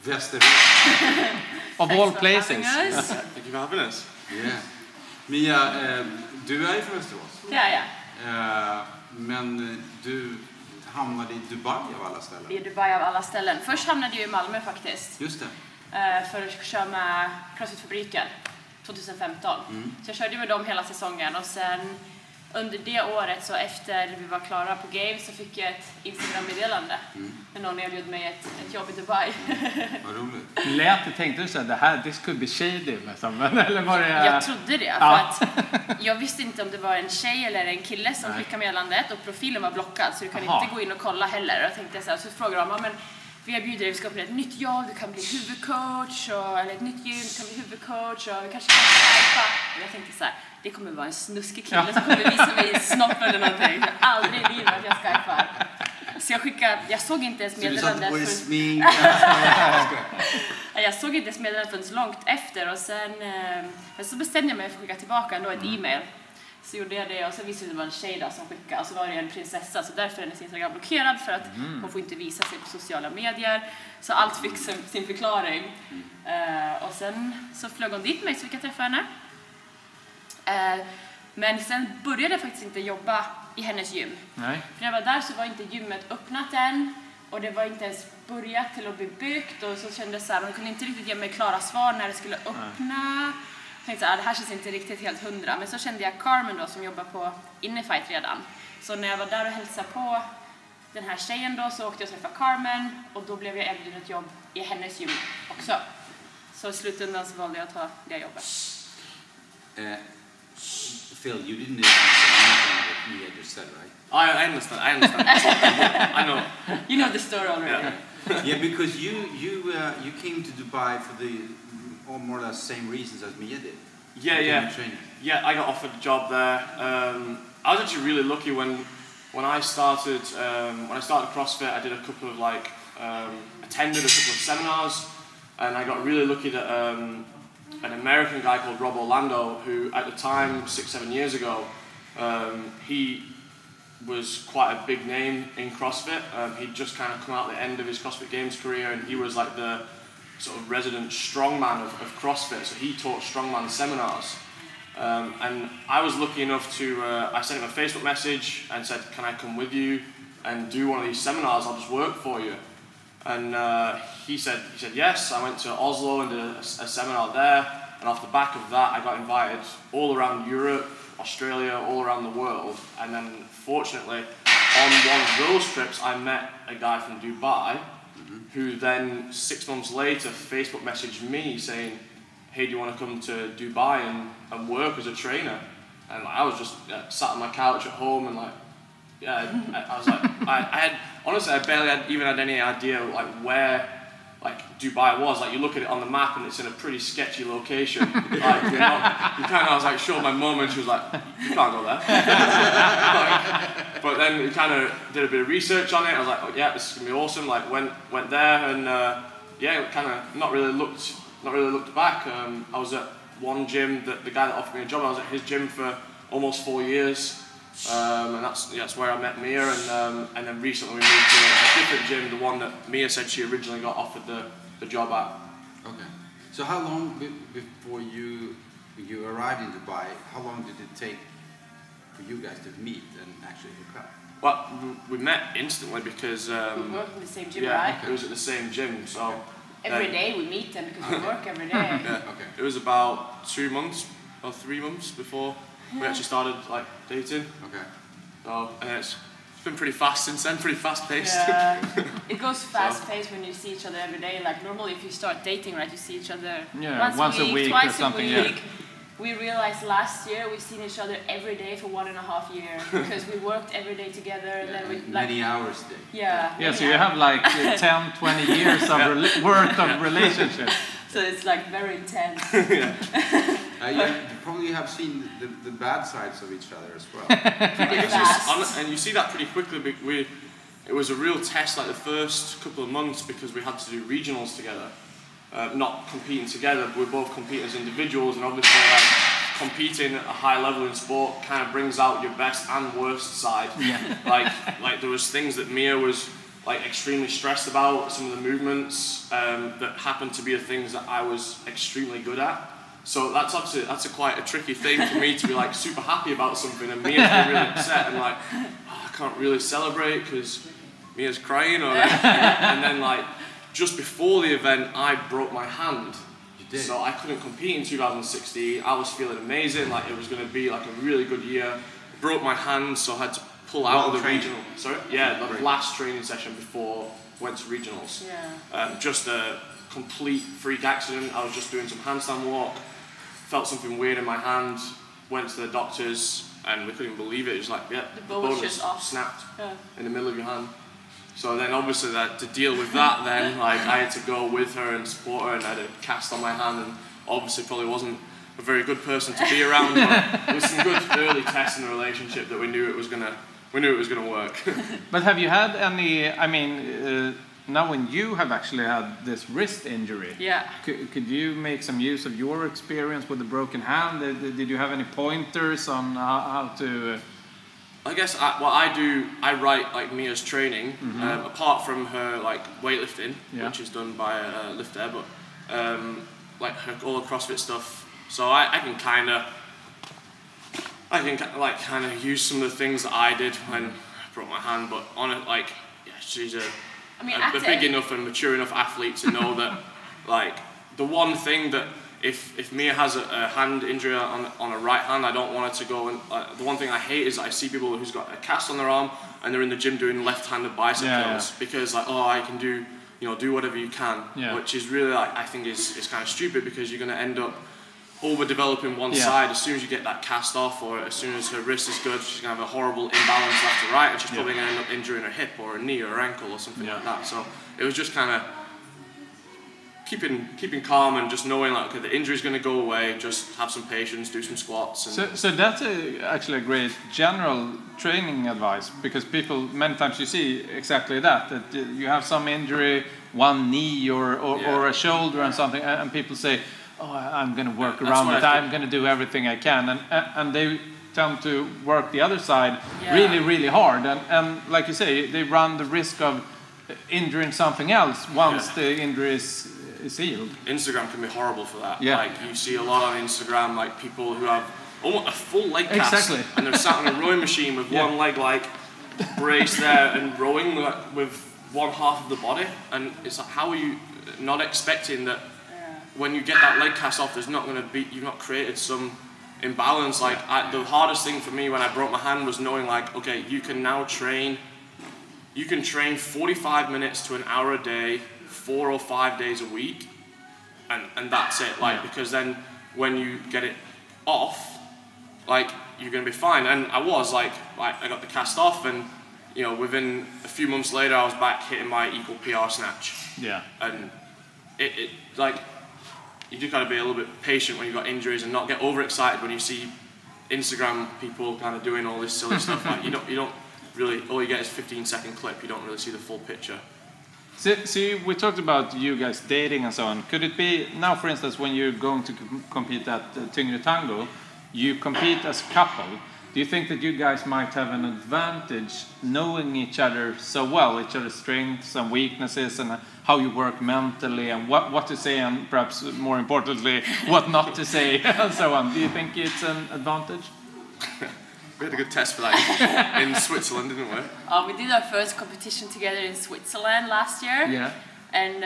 Västerås. Of all places. Thank you for having us. Yeah. Mia, du är ju från Västerås. Ja. Men du hamnade i Dubai av alla ställen. I Dubai av alla ställen. Först hamnade jag i Malmö faktiskt. Just det. För att köra med CrossFit-fabriken 2015. Så jag körde med dem hela säsongen och sen under det året så efter vi var klara på Games så fick jag ett Instagram-meddelande. När någon erbjöd mig ett jobb i Dubai. Vad roligt. Tänkte du så här, this could be shady liksom, eller var det... Jag trodde det, för att jag visste inte om det var en tjej eller en kille som skickade meddelandet och profilen var blockad så du kan inte gå in och kolla heller. Och jag tänkte så här, så frågade de, men vi erbjuder dig, vi ska öppna ett nytt jobb, du kan bli huvudcoach eller ett nytt gym, du kan bli huvudcoach och vi kanske kan skypa. Och jag tänkte så här, det kommer vara en snuskig kille som kommer visa mig snopp eller någonting. Aldrig i livet att jag skypar. Så jag såg inte ens meddelandet. Så du satt på smink? Jag såg inte ens meddelandet förrän långt efter och sen så bestämde jag mig för att skicka tillbaka ändå ett e-mail. Så gjorde jag det och så visste det var en tjej där som skickade och så var det en prinsessa så därför är hennes Instagram blockerad för att hon får inte visa sig på sociala medier. Så allt fick sin förklaring. Och sen så flög hon dit mig så fick jag träffa henne. Men sen började jag faktiskt inte jobba i hennes gym. Nej. För när jag var där så var inte gymmet öppnat än och det var inte ens börjat till att bli byggt och så kände jag så här, hon kunde inte riktigt ge mig klara svar när det skulle öppna. Jag tänkte så här, det här känns inte riktigt helt 100. Men så kände jag Carmen då som jobbar på Innefight redan. Så när jag var där och hälsade på den här tjejen då så åkte jag och träffade Carmen och då blev jag erbjuden ett jobb i hennes gym också. Så i slutändan så valde jag att ta det jobbet. Phil, you didn't even say anything that Mia just said, right? I understand. I know. You know the story already. Yeah, because you came to Dubai for the more or less same reasons as Mia did. Yeah, I got offered a job there. I was actually really lucky when I started CrossFit. I did a couple of attended a couple of seminars, and I got really lucky that an American guy called Rob Orlando, who at the time 6-7 years ago, he was quite a big name in CrossFit. He'd just kind of come out at the end of his CrossFit Games career, and he was like the sort of resident strongman of CrossFit. So he taught strongman seminars, and I was lucky enough to. I sent him a Facebook message and said, "Can I come with you and do one of these seminars? I'll just work for you." And he said yes. I went to Oslo and did a seminar there, and off the back of that, I got invited all around Europe, Australia, all around the world. And then, fortunately, on one of those trips, I met a guy from Dubai, who then 6 months later Facebook messaged me saying, "Hey, do you want to come to Dubai and work as a trainer?" And I was just sat on my couch at home and I was like, I had honestly, I barely even had any idea where Dubai was. You look at it on the map and it's in a pretty sketchy location. I was sure my mum, and she was like, "You can't go there." But then we kind of did a bit of research on it. I was like, "Oh yeah, this is gonna be awesome." Went there and kind of not really looked back. I was at one gym, the guy that offered me a job. I was at his gym for almost 4 years. And that's where I met Mia, and then recently we moved to a different gym, the one that Mia said she originally got offered the job at. Okay. So how long before you arrived in Dubai, how long did it take for you guys to meet and actually hook up? Well, we met instantly because... we worked in the same gym, right? It was at the same gym, so... Every day we meet them because we work every day. Okay. It was about 2 months or 3 months before we actually started dating. Okay. So, and it's been pretty fast since then, pretty fast paced. Yeah. It goes fast paced when you see each other every day. Normally if you start dating, right, you see each other once a week, twice a week. Yeah. We realized last year we've seen each other every day for 1.5 years because we worked every day together. And then we many hours a day. Yeah. So you have 10, 20 years of worth of relationship. So it's very intense. You probably have seen the bad sides of each other as well. And you see that pretty quickly. It was a real test the first couple of months because we had to do regionals together. Not competing together, but we're both competing as individuals, and obviously competing at a high level in sport kind of brings out your best and worst side. Yeah. There was things that Mia was like extremely stressed about some of the movements that happened to be the things that I was extremely good at. So that's quite a tricky thing for me to be like super happy about something and Mia's been really upset and like, oh, I can't really celebrate because Mia's crying and then like just before the event I broke my hand. You did? So I couldn't compete in 2016. I was feeling amazing, like it was going to be like a really good year. Broke my hand, so I had to pull out of the regional. Sorry? Yeah, the last training session before went to regionals. Yeah. Just a complete freak accident. I was just doing some handstand walk, felt something weird in my hand, went to the doctors, and we couldn't believe it. It was like, yeah, the bone was just off. Snapped in the middle of your hand. So then obviously to deal with that then, like I had to go with her and support her and I had a cast on my hand and obviously probably wasn't a very good person to be around, but it was some good early tests in the relationship that we knew it was gonna work. But have you had any, I mean, now when you have actually had this wrist injury, could you make some use of your experience with the broken hand? Did you have any pointers on how to... I guess what I do, I write like Mia's training, apart from her like weightlifting, which is done by a lifter, but like all the CrossFit stuff. So I can kind of use some of the things that I did when I broke my hand, but on it, like, yeah, she's a big enough and mature enough athlete to know that, like, the one thing that if Mia has a hand injury on a right hand, I don't want her to go and the one thing I hate is I see people who's got a cast on their arm and they're in the gym doing left-handed bicep curls because like, oh, I can do whatever you can, which is really like I think is kind of stupid because you're going to end up overdeveloping one side. As soon as you get that cast off or as soon as her wrist is good, she's going to have a horrible imbalance left to right and she's probably going to end up injuring her hip or her knee or her ankle or something like that. So it was just kind of keeping calm and just knowing like, okay, the injury's going to go away, just have some patience, do some squats. And so that's actually a great general training advice because people, many times you see exactly that you have some injury, one knee or a shoulder and something, and people say, oh, I'm going to work around it, I'm going to do everything I can, and they tend to work the other side really, really hard, and like you say, they run the risk of injuring something else once the injury is healed. Instagram can be horrible for that. Like you see a lot on Instagram, like people who have almost a full leg cast and they're sat on a rowing machine with one leg like braced there and rowing like, with one half of the body, and it's like, how are you not expecting that when you get that leg cast off, there's not going to be, you've not created some imbalance. Like the hardest thing for me when I broke my hand was knowing like, okay, you can now train 45 minutes to an hour a day, 4 or 5 days a week, and that's it. Like because then when you get it off, like you're going to be fine. And I was like I got the cast off, and within a few months later, I was back hitting my equal PR snatch. Yeah. And it like. You just got to be a little bit patient when you've got injuries and not get overexcited when you see Instagram people kind of doing all this silly stuff. Like you don't really, all you get is a 15-second clip. You don't really see the full picture. See, we talked about you guys dating and so on. Could it be now, for instance, when you're going to compete at Tyngre Tango, you compete as a couple? Do you think that you guys might have an advantage knowing each other so well, each other's strengths and weaknesses, and how you work mentally, and what to say, and perhaps more importantly, what not to say, and so on? Do you think it's an advantage? We had a good test for that in Switzerland, didn't we? We did our first competition together in Switzerland last year. Yeah. And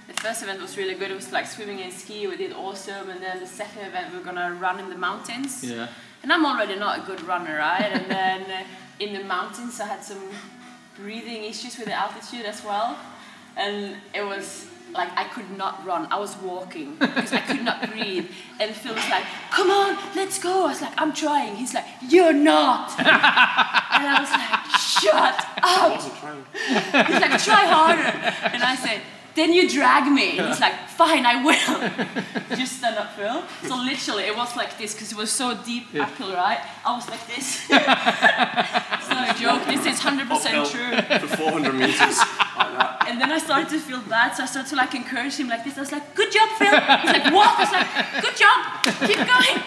the first event was really good. It was like swimming and ski. We did awesome. And then the second event, we were gonna run in the mountains. Yeah. And I'm already not a good runner, right? And then in the mountains, I had some breathing issues with the altitude as well. And it was like I could not run. I was walking because I could not breathe. And Phil was like, "Come on, let's go." I was like, "I'm trying." He's like, "You're not." And I was like, "Shut up." I wasn't trying. He's like, "Try harder." And I said, "Then you drag me." And he's like, "Fine, I will." Just stand up, Phil. So literally, it was like this because it was so deep uphill, right? I was like this. It's not a joke. This is 100% true. For 400 meters, like that. And then I started to feel bad, so I started to like encourage him like this. I was like, "Good job, Phil." He's like, "What?" I was like, "Good job. Keep going."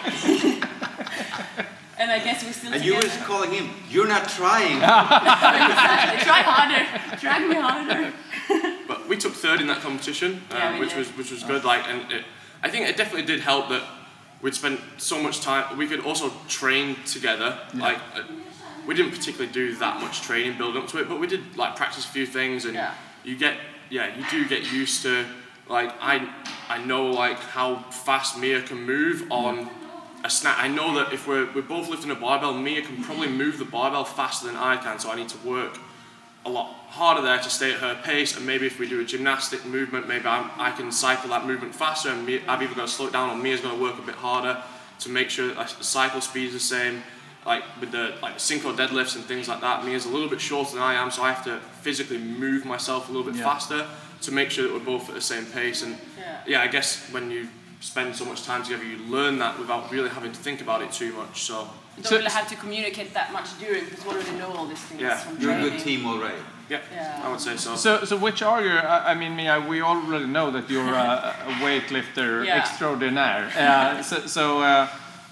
And I guess we're still And together. you were calling him, you're not trying. Exactly. Try harder. Drag me harder. But we took third in that competition, which was good. Like, and I think it definitely did help that we'd spent so much time. We could also train together. Yeah. Like, we didn't particularly do that much training building up to it, but we did like practice a few things, and you do get used to. Like, I know like how fast Mia can move on a snatch. I know that if we're both lifting a barbell, Mia can probably move the barbell faster than I can, so I need to work a lot harder there to stay at her pace. And maybe if we do a gymnastic movement, maybe I can cycle that movement faster, and I've either got to slow it down or Mia's got to work a bit harder to make sure that the cycle speed is the same. Like with the synchro deadlifts and things like that, Mia's a little bit shorter than I am, so I have to physically move myself a little bit faster to make sure that we're both at the same pace. And I guess when you spend so much time together, you learn that without really having to think about it too much. So you don't really have to communicate that much during, because we already know all these things from You're training. a good team already. Yeah, I would say so. So which are your? I mean, Mia, we already know that you're a weightlifter extraordinaire.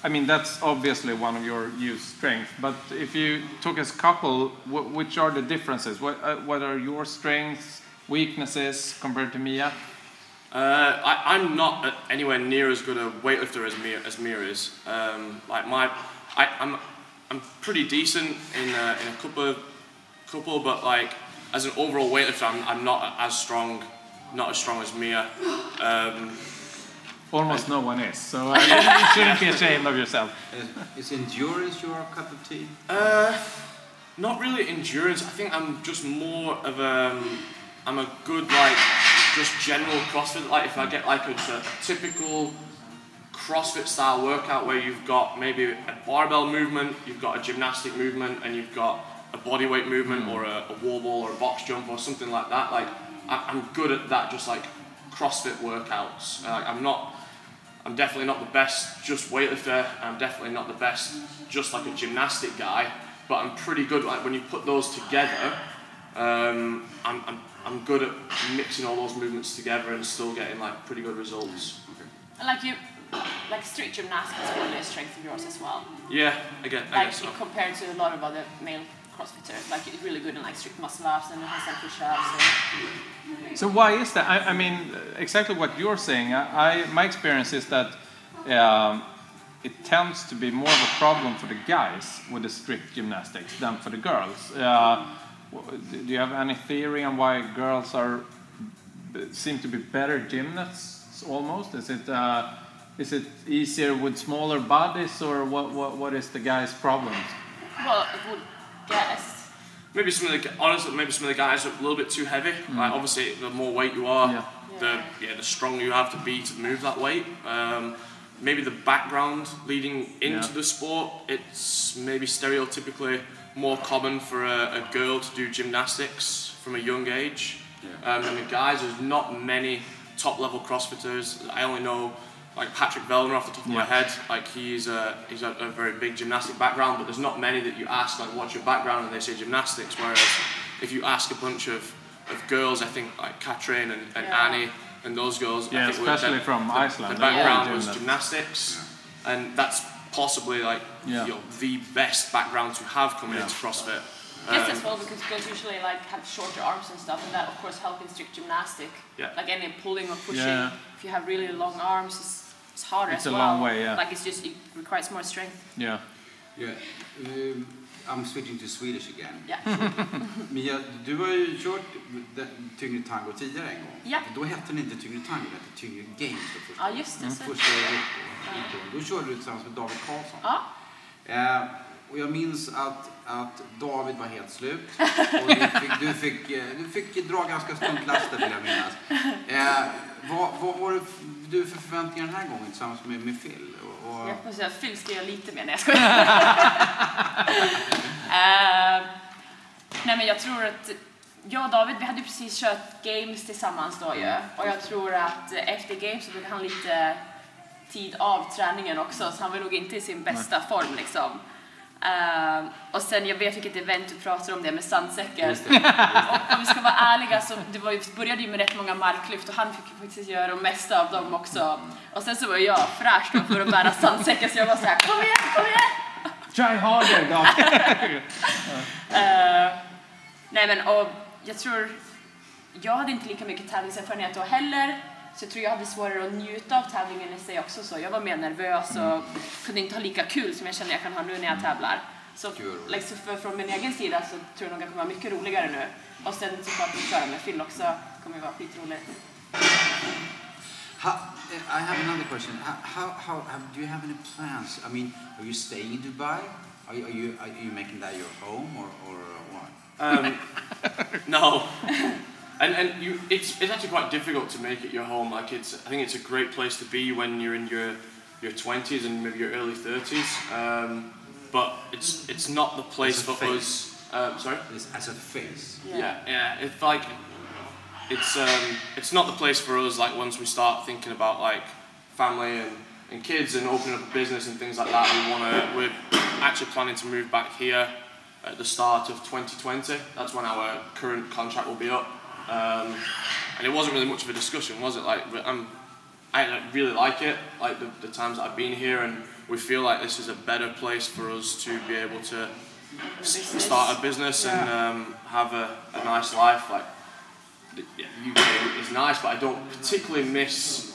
I mean, that's obviously one of your used strengths. But if you took as a couple, which are the differences? What are your strengths, weaknesses compared to Mia? I'm not anywhere near as good a weightlifter as Mia is. I'm pretty decent in a couple, but like as an overall weightlifter, I'm not as strong as Mia. Almost no one is, so you shouldn't be ashamed of yourself. Is endurance your cup of tea? Not really endurance. I think I'm just more of I'm a good like just general CrossFit. Like if I get like a typical CrossFit style workout where you've got maybe a barbell movement, you've got a gymnastic movement, and you've got a bodyweight movement or a wall ball or a box jump or something like that. Like I'm good at that, just like CrossFit workouts. I'm definitely not the best just weightlifter. I'm definitely not the best just like a gymnastic guy. But I'm pretty good. Like when you put those together, I'm good at mixing all those movements together and still getting like pretty good results. And like street gymnastics is really a strength of yours as well. Yeah, I guess so. Compared to a lot of other male CrossFitters, like you're really good in like strict muscle ups and handstand push-ups. So why is that? I mean, exactly what you're saying. My experience is that it tends to be more of a problem for the guys with the strict gymnastics than for the girls. Do you have any theory on why girls seem to be better gymnasts? Almost, is it easier with smaller bodies, or what is the guys' problems? Well, I would guess. Maybe some of the guys are a little bit too heavy. Like obviously, the more weight you are, the stronger you have to be to move that weight. Maybe the background leading into the sport, it's maybe stereotypically more common for a girl to do gymnastics from a young age. And the guys, there's not many top-level CrossFitters. I only know like Patrick Vellner off the top of my head. Like he's a very big gymnastic background, but there's not many that you ask like what's your background and they say gymnastics. Whereas if you ask a bunch of girls, I think like Katrin and Annie and those girls, I think especially from Iceland, the background was gymnastics, and that's possibly like the best background to have coming into CrossFit. Yes, as well, because girls usually like have shorter arms and stuff, and that of course helps in strict gymnastic. Like any pulling or pushing, if you have really long arms, it's harder as well. It's a long way, Like it requires more strength. I'm switching to Swedish again. Mia, du har ju kört Tyngre Tango tidigare en gång. Ja. Då hette den inte Tyngre Tango, den hette Tyngre Games då först. Ja, just det. Då körde du tillsammans med David Karlsson. Ja. Och jag minns att David var helt slut. Och du fick dra ganska stumt laster, vill jag minnas. Vad har du för förväntningar den här gången tillsammans med Phil? Jag får säga att Phil ska göra lite mer när jag skojar. Nej, men jag tror att jag och David, vi hade precis kört games tillsammans då ju. Och jag tror att efter games så fick han lite tid av träningen också. Så han var nog inte i sin bästa form liksom. Och sen, jag vet vilket event du pratar om det med sandsäckar. Och om vi ska vara ärliga så började ju med rätt många marklyft och han fick ju faktiskt göra de mesta av dem också. Och sen så var jag fräsch då för att bära sandsäckar, så jag var så här: kom igen! Try harder, dog. Nej men och jag tror jag hade inte lika mycket tävlingserfarenhet då heller. Så jag tror jag hade svårare att njuta av tävlingen i sig också. Så jag var mer nervös och kunde inte ha lika kul som jag känner jag kan ha nu när jag tävlar. Så liksom från min egen sida så tror jag nog att det kommer vara mycket roligare nu. Och sen såklart att köra med Phil också kommer vara skitroligt. I have another question. How do you have any plans? I mean, are you staying in Dubai? Are you making that your home or what? No. And it's actually quite difficult to make it your home. Like I think it's a great place to be when you're in your 20s and maybe your early 30s. But it's not the place for us. Sorry. As a face. Yeah. It's like it's not the place for us. Like once we start thinking about like family and kids and opening up a business and things like that, we're actually planning to move back here at the start of 2020. That's when our current contract will be up. And it wasn't really much of a discussion, was it? Like I really like it, like the times that I've been here, and we feel like this is a better place for us to be able to start a business and have a nice life. Like the UK is nice, but I don't particularly miss,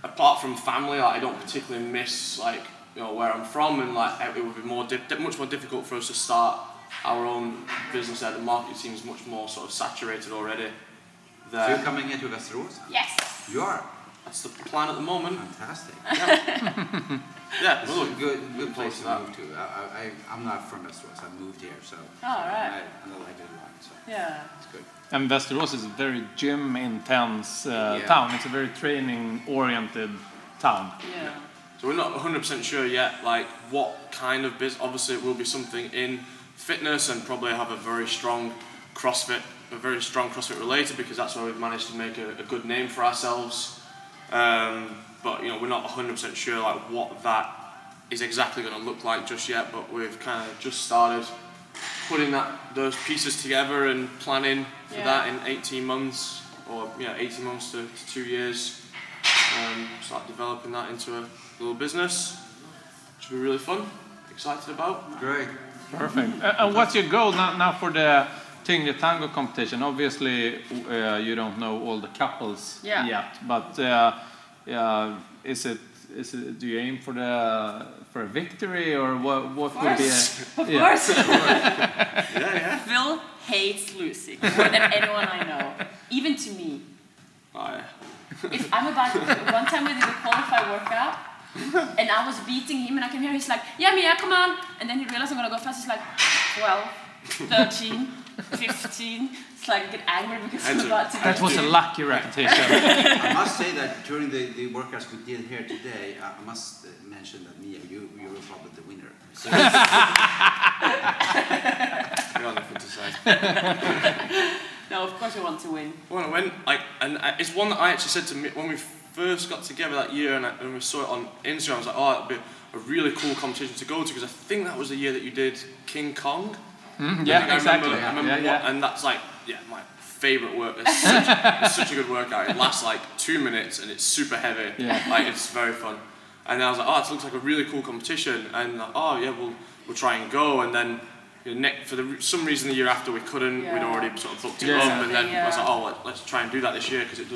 apart from family, like I don't particularly miss like where I'm from, and like it would be much more difficult for us to start our own business there. The market seems much more sort of saturated already. So you're coming into Västerås? Yes. You are. That's the plan at the moment. Fantastic. Yeah, It's a good place to move to. I'm not from Västerås. I moved here, so right. I like it a lot. So it's good. And Västerås is a very gym-intense town. It's a very training-oriented town. Yeah. So we're not 100% sure yet, like what kind of business. Obviously, it will be something in fitness and probably have a very strong CrossFit related, because that's where we've managed to make a good name for ourselves. But we're not 100% sure like what that is exactly going to look like just yet. But we've kind of just started putting those pieces together and planning for that in 18 months, or 18 months to 2 years. Start developing that into a little business, which will be really fun. Excited about. Great. Perfect. And what's your goal now for the Tyngre Tango competition? Obviously, you don't know all the couples yet, but is it? Do you aim for a victory, or what would be? Of course. Yeah. Phil hates losing more than anyone I know, even to me. If I'm about one time we did a qualified workout. And I was beating him, and I can hear he's like, yeah, Mia, come on. And then he realized I'm going to go fast. He's like, 12, 13, 15. It's like, get angry because I'm about to. That was a lucky repetition. I must say that during the workouts we did here today, I must mention that Mia, you were probably the winner. So I got nothing to say. No, of course we want to win. We want to win. It's one that I actually said to me when we first got together that year, and we saw it on Instagram. I was like, it'd be a really cool competition to go to, because I think that was the year that you did King Kong. Yeah, exactly. I remember and that's like, my favourite work. It's such a good workout. It lasts like 2 minutes and it's super heavy. Yeah. Like it's very fun. And I was like, it looks like a really cool competition. And we'll try and go. And then for some reason the year after we couldn't. We'd already sort of booked it up. And then I was like, let's try and do that this year, because it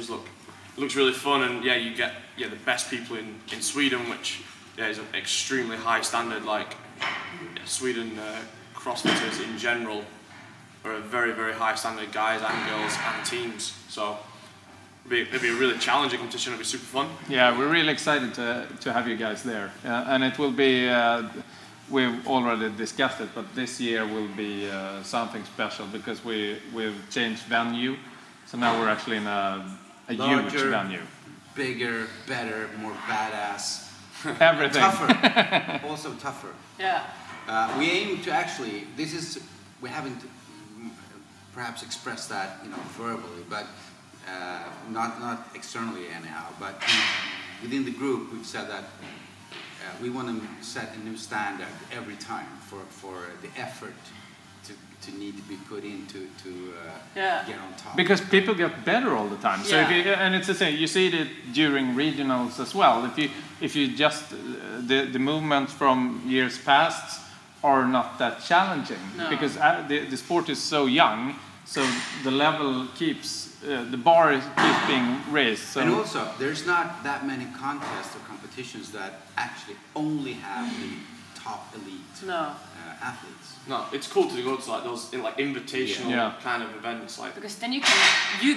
looks really fun. And you get the best people in Sweden, which is an extremely high standard. Like Sweden CrossFitters in general are a very, very high standard, guys and girls and teams. So it'd be a really challenging competition. It'll be super fun. Yeah, we're really excited to have you guys there, and it will be. We've already discussed it, but this year will be something special, because we've changed venue, so now we're actually in a larger, huge venue. Bigger, better, more badass. Everything. Tougher. Also tougher. Yeah. We aim to actually. We haven't perhaps expressed that verbally, but not externally anyhow. But within the group, we've said that we want to set a new standard every time for the effort to need to be put in to get on top. Because people get better all the time. So and it's the same. You see it during regionals as well. If you just the movement from years past are not that challenging because the sport is so young, so the level keeps the bar keeps being raised. So. And also, there's not that many contests or competitions that actually only have the top elite athletes. No, it's cool to go to like those invitational kind of events, because then you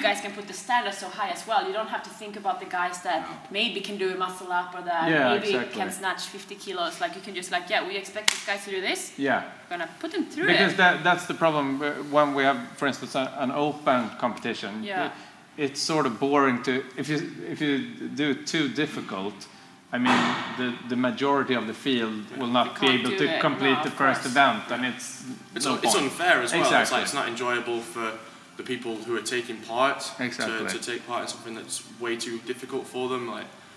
guys can put the standard so high as well. You don't have to think about the guys that maybe can do a muscle up or that maybe can snatch 50 kilos. Like you can just we expect these guys to do this. Yeah, we're gonna put them through because it. That's the problem when we have, for instance, an open competition. Yeah. It's sort of boring to if you do it too difficult. I mean, the majority of the field will not be able to complete the first event, and it's unfair as well. Exactly. It's not enjoyable for the people who are taking part to take part in something that's way too difficult for them.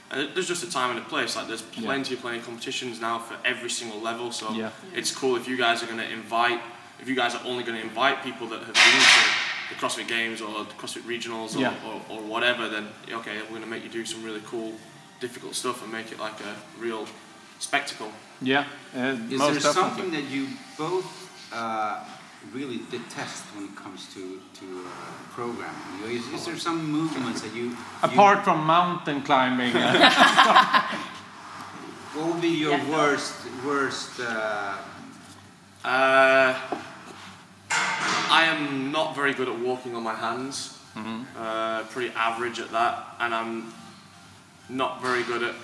And there's just a time and a place. There's plenty of competitions now for every single level. So it's cool if you guys are only going to invite people that have been to the CrossFit Games or the CrossFit Regionals or whatever. Then okay, we're going to make you do some really cool, difficult stuff and make it like a real spectacle. Yeah. Is there something that you both really detest when it comes to programming? Is there some movements that you apart from mountain climbing? What would be your worst? I am not very good at walking on my hands. Pretty average at that, and I'm not very good at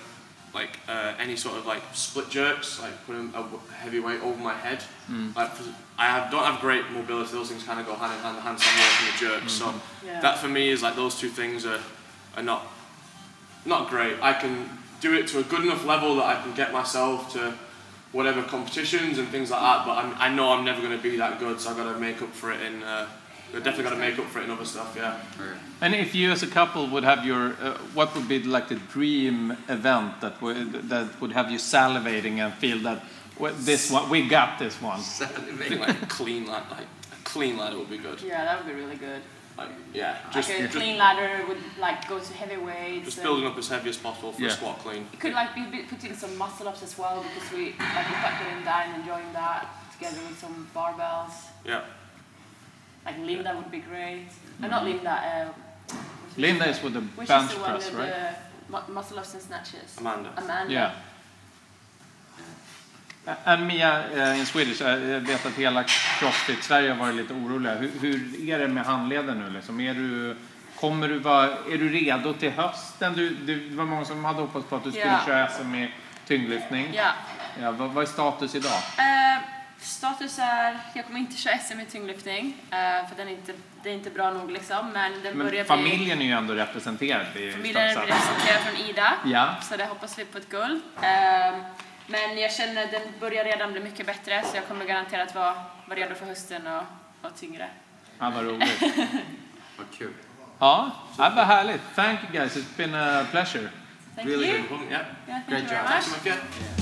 any sort of split jerks, putting a heavy weight over my head. Don't have great mobility. Those things kind of go hand in hand, the handstand walk and the jerks. So that for me is those two things are not great. I can do it to a good enough level that I can get myself to whatever competitions and things like that. But I know I'm never going to be that good, so I've got to make up for it in. Definitely got to make up for it in other stuff, yeah. And if you as a couple would have your, what would be the dream event that would have you salivating and feel that this one, we got this one? I think a clean ladder would be good. Yeah, that would be really good. Just a clean ladder would go to heavy weights. Just building up as heavy as possible for a squat clean. It could be putting some muscle ups as well, because we quite good in that and enjoying that together with some barbells. Yeah. Linda would be great. Not Linda. Linda is with the bench press, right? Muscle ups and snatches. Amanda. Yeah. And Mia, in Swedish, jag vet att hela CrossFit Sverige har varit lite oroliga. Hur är det med handleden nu? Är du redo till hösten? Det var många som hade hoppats på att du skulle köra SM i tyngdlyftning. Ja. Vad är status idag? Status är, jag kommer inte köra SM i tyngdlyftning, för det är inte bra nog men den börjar familjen är ju ändå representerad. Familjen är representerad från Ida, så det hoppas vi på ett guld. Men jag känner att den börjar redan bli mycket bättre, så jag kommer garanterat vara redo för hösten och tyngre. Ja, vad roligt. Vad kul. Ja, vad härligt. Thank you guys, it's been a pleasure. Thank you. Yeah. Great job. Thanks so much.